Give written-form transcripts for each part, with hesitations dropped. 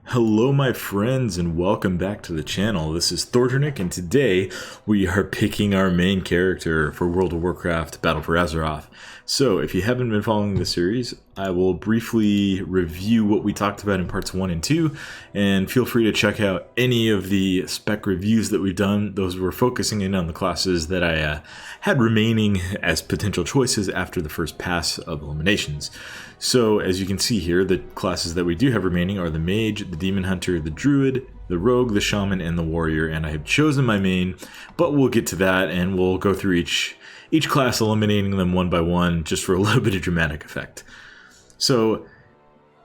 Hello my friends and welcome back to the channel. This is Thordernick and today we are picking our main character for World of Warcraft Battle for Azeroth. So if you haven't been following the series, I will briefly review what we talked about in parts 1 and 2, and feel free to check out any of the spec reviews that we've done. Those were focusing in on the classes that I had remaining as potential choices after the first pass of eliminations. So as you can see here, the classes that we do have remaining are the Mage, the Demon Hunter, the Druid, the Rogue, the Shaman, and the Warrior, and I have chosen my main, but we'll get to that and we'll go through each class, eliminating them one by one just for a little bit of dramatic effect. So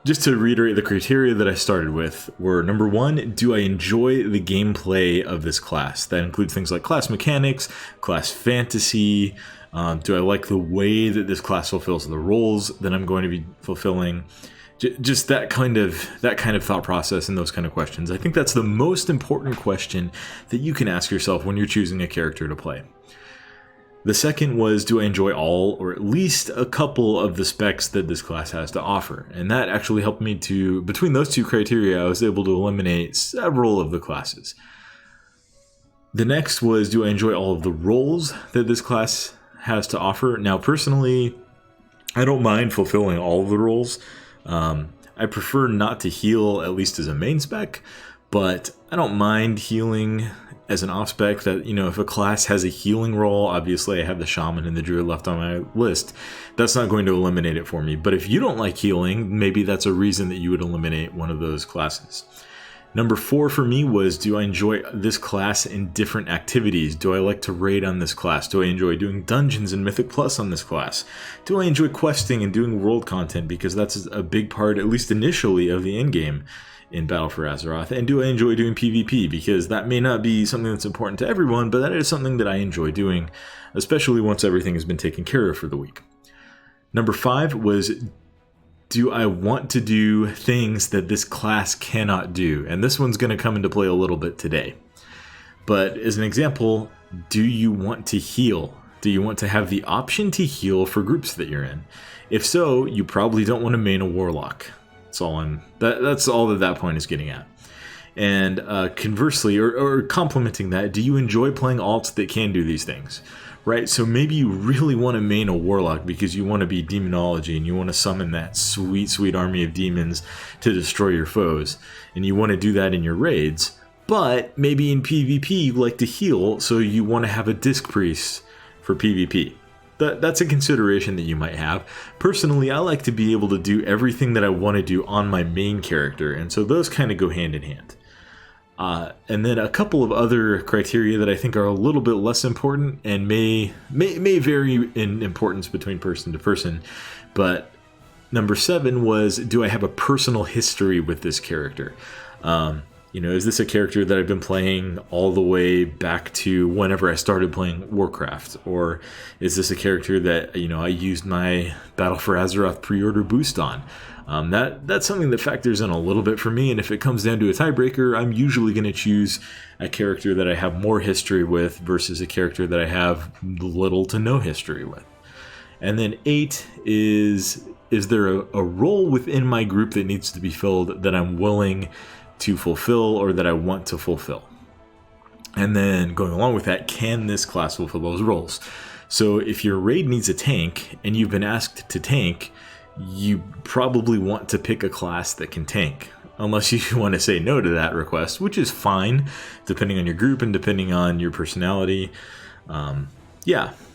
just to reiterate, the criteria that I started with were, number 1, do I enjoy the gameplay of this class? That includes things like class mechanics, class fantasy. Do I like the way that this class fulfills the roles that I'm going to be fulfilling? Just that kind of thought process and those kind of questions. I think that's the most important question that you can ask yourself when you're choosing a character to play. The second was, do I enjoy all or at least a couple of the specs that this class has to offer? And that actually helped me to, between those two criteria, I was able to eliminate several of the classes. The next was, do I enjoy all of the roles that this class has to offer? Now, personally, I don't mind fulfilling all of the roles. I prefer not to heal, at least as a main spec, but I don't mind healing as an off spec. That, you know, if a class has a healing role, obviously I have the Shaman and the Druid left on my list. That's not going to eliminate it for me. But if you don't like healing, maybe that's a reason that you would eliminate one of those classes. Number 4 for me was, do I enjoy this class in different activities? Do I like to raid on this class? Do I enjoy doing dungeons and Mythic Plus on this class? Do I enjoy questing and doing world content? Because that's a big part, at least initially, of the endgame in Battle for Azeroth. And do I enjoy doing PvP? Because that may not be something that's important to everyone, but that is something that I enjoy doing, especially once everything has been taken care of for the week. Number 5 was, do I want to do things that this class cannot do? And this one's going to come into play a little bit today. But as an example, do you want to heal? Do you want to have the option to heal for groups that you're in? If so, you probably don't want to main a Warlock. That's all that point is getting at. And conversely, or complementing that, do you enjoy playing alts that can do these things? Right, so maybe you really want to main a Warlock because you want to be Demonology and you want to summon that sweet army of demons to destroy your foes. And you want to do that in your raids, but maybe in PvP you like to heal, so you want to have a Disc Priest for PvP. That's a consideration that you might have. Personally, I like to be able to do everything that I want to do on my main character, and so those kind of go hand in hand. And then a couple of other criteria that I think are a little bit less important and may vary in importance between person to person. But number 7 was, do I have a personal history with this character? Is this a character that I've been playing all the way back to whenever I started playing Warcraft? Or is this a character that, I used my Battle for Azeroth pre-order boost on? That's something that factors in a little bit for me, and if it comes down to a tiebreaker, I'm usually going to choose a character that I have more history with versus a character that I have little to no history with. And then 8 is there a role within my group that needs to be filled that I'm willing to fulfill or that I want to fulfill? And then going along with that, can this class fulfill those roles? So if your raid needs a tank and you've been asked to tank, you probably want to pick a class that can tank, unless you want to say no to that request, which is fine, depending on your group and depending on your personality.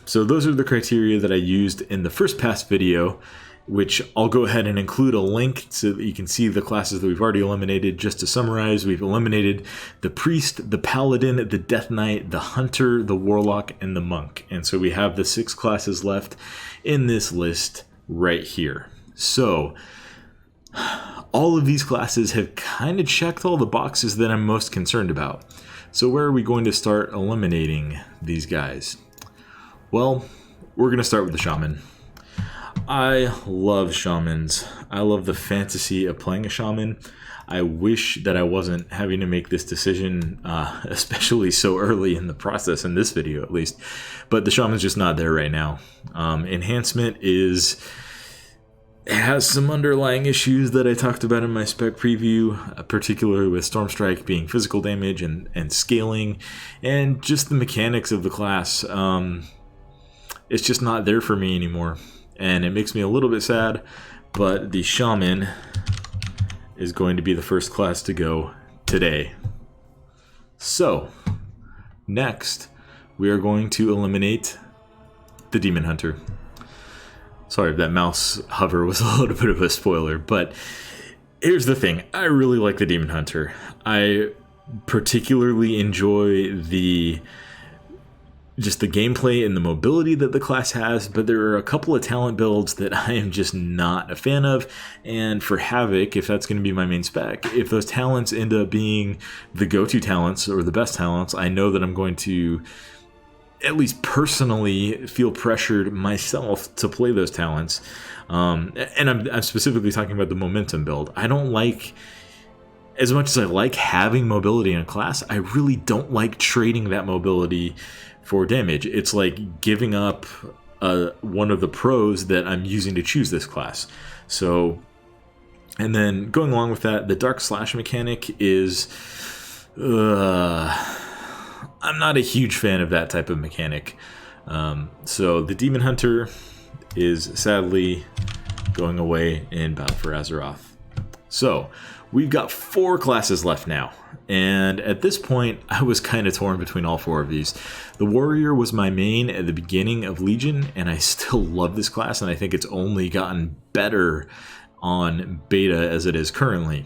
So those are the criteria that I used in the first pass video, which I'll go ahead and include a link so that you can see the classes that we've already eliminated. Just to summarize, we've eliminated the Priest, the Paladin, the Death Knight, the Hunter, the Warlock, and the Monk. And so we have the 6 classes left in this list right here. So all of these classes have kind of checked all the boxes that I'm most concerned about. So where are we going to start eliminating these guys? Well, we're going to start with the Shaman. I love Shamans. I love the fantasy of playing a Shaman. I wish that I wasn't having to make this decision, especially so early in the process, in this video at least. But the Shaman's just not there right now. Enhancement is It has some underlying issues that I talked about in my spec preview, particularly with Storm Strike being physical damage and scaling, and just the mechanics of the class. It's just not there for me anymore, and it makes me a little bit sad, but the shaman is going to be the first class to go today. So, next, we are going to eliminate the Demon Hunter. Sorry if that mouse hover was a little bit of a spoiler, but here's the thing. I really like the Demon Hunter. I particularly enjoy the gameplay and the mobility that the class has, but there are a couple of talent builds that I am just not a fan of. And for Havoc, if that's going to be my main spec, if those talents end up being the go-to talents or the best talents, I know that I'm going to at least personally feel pressured myself to play those talents. And I'm specifically talking about the momentum build. I don't like, as much as I like having mobility in a class, I really don't like trading that mobility for damage. It's like giving up one of the pros that I'm using to choose this class. So, and then going along with that, the Dark Slash mechanic is... I'm not a huge fan of that type of mechanic. So the Demon Hunter is sadly going away in Battle for Azeroth. So we've got 4 classes left now. And at this point, I was kind of torn between all 4 of these. The Warrior was my main at the beginning of Legion, and I still love this class, and I think it's only gotten better on beta as it is currently.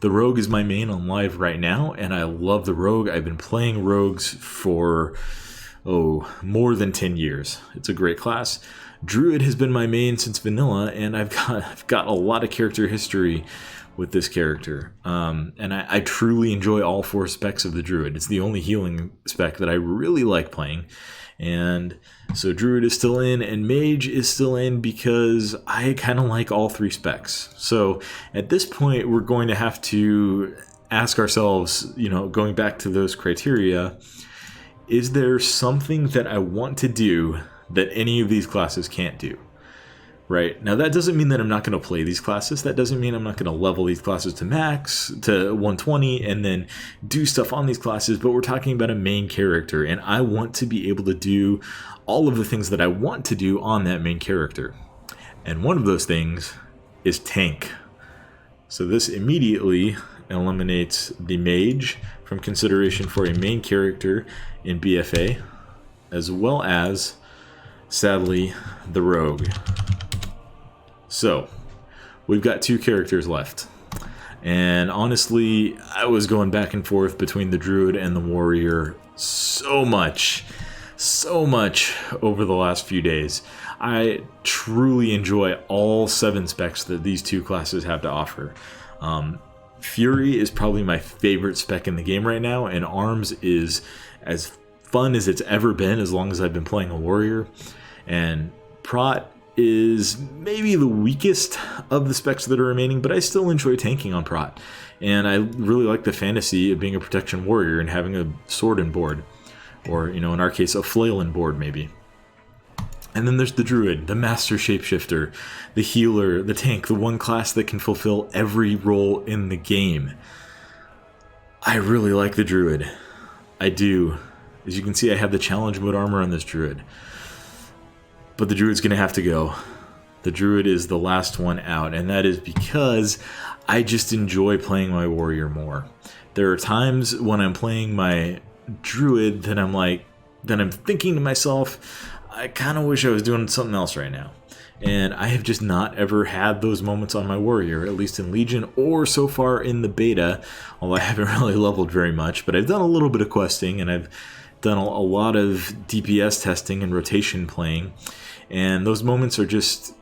The Rogue is my main on live right now, and I love the Rogue. I've been playing Rogues for, more than 10 years. It's a great class. Druid has been my main since vanilla, and I've got a lot of character history with this character. And I truly enjoy all 4 specs of the Druid. It's the only healing spec that I really like playing. And so Druid is still in, and Mage is still in because I kind of like all 3 specs. So at this point, we're going to have to ask ourselves, going back to those criteria, is there something that I want to do that any of these classes can't do? Right? Now, that doesn't mean that I'm not going to play these classes. That doesn't mean I'm not going to level these classes to max, to 120, and then do stuff on these classes, but we're talking about a main character, and I want to be able to do all of the things that I want to do on that main character. And one of those things is tank. So this immediately eliminates the Mage from consideration for a main character in BFA, as well as, sadly, the Rogue. So, we've got 2 characters left, and honestly, I was going back and forth between the Druid and the Warrior so much over the last few days. I truly enjoy all 7 specs that these 2 classes have to offer. Fury is probably my favorite spec in the game right now, and Arms is as fun as it's ever been as long as I've been playing a Warrior, and Prot is maybe the weakest of the specs that are remaining, but I still enjoy tanking on Prot. And I really like the fantasy of being a protection warrior and having a sword in board. Or, in our case, a flail in board, maybe. And then there's the Druid, the master shapeshifter, the healer, the tank, the one class that can fulfill every role in the game. I really like the Druid. I do. As you can see, I have the challenge mode armor on this Druid. But the Druid's going to have to go. The Druid is the last one out, and that is because I just enjoy playing my Warrior more. There are times when I'm playing my Druid that I'm thinking to myself, I kind of wish I was doing something else right now. And I have just not ever had those moments on my Warrior, at least in Legion or so far in the beta, although I haven't really leveled very much, but I've done a little bit of questing, and I've done a lot of DPS testing and rotation playing. And those moments are just,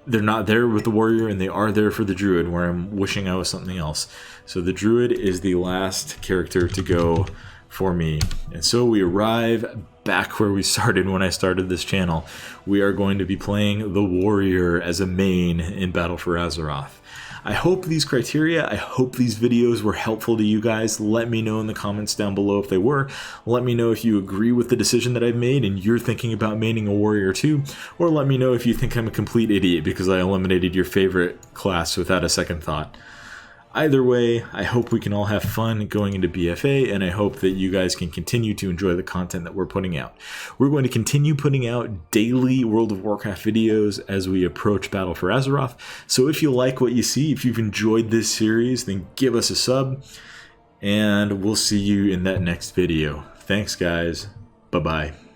they're not there with the Warrior, and they are there for the Druid, where I'm wishing I was something else. So the Druid is the last character to go for me. And so we arrive back where we started when I started this channel. We are going to be playing the Warrior as a main in Battle for Azeroth. I hope these criteria, I hope these videos were helpful to you guys. Let me know in the comments down below if they were. Let me know if you agree with the decision that I've made and you're thinking about maining a warrior too, or let me know if you think I'm a complete idiot because I eliminated your favorite class without a second thought. Either way, I hope we can all have fun going into BFA, and I hope that you guys can continue to enjoy the content that we're putting out. We're going to continue putting out daily World of Warcraft videos as we approach Battle for Azeroth, so if you like what you see, if you've enjoyed this series, then give us a sub, and we'll see you in that next video. Thanks guys, bye-bye.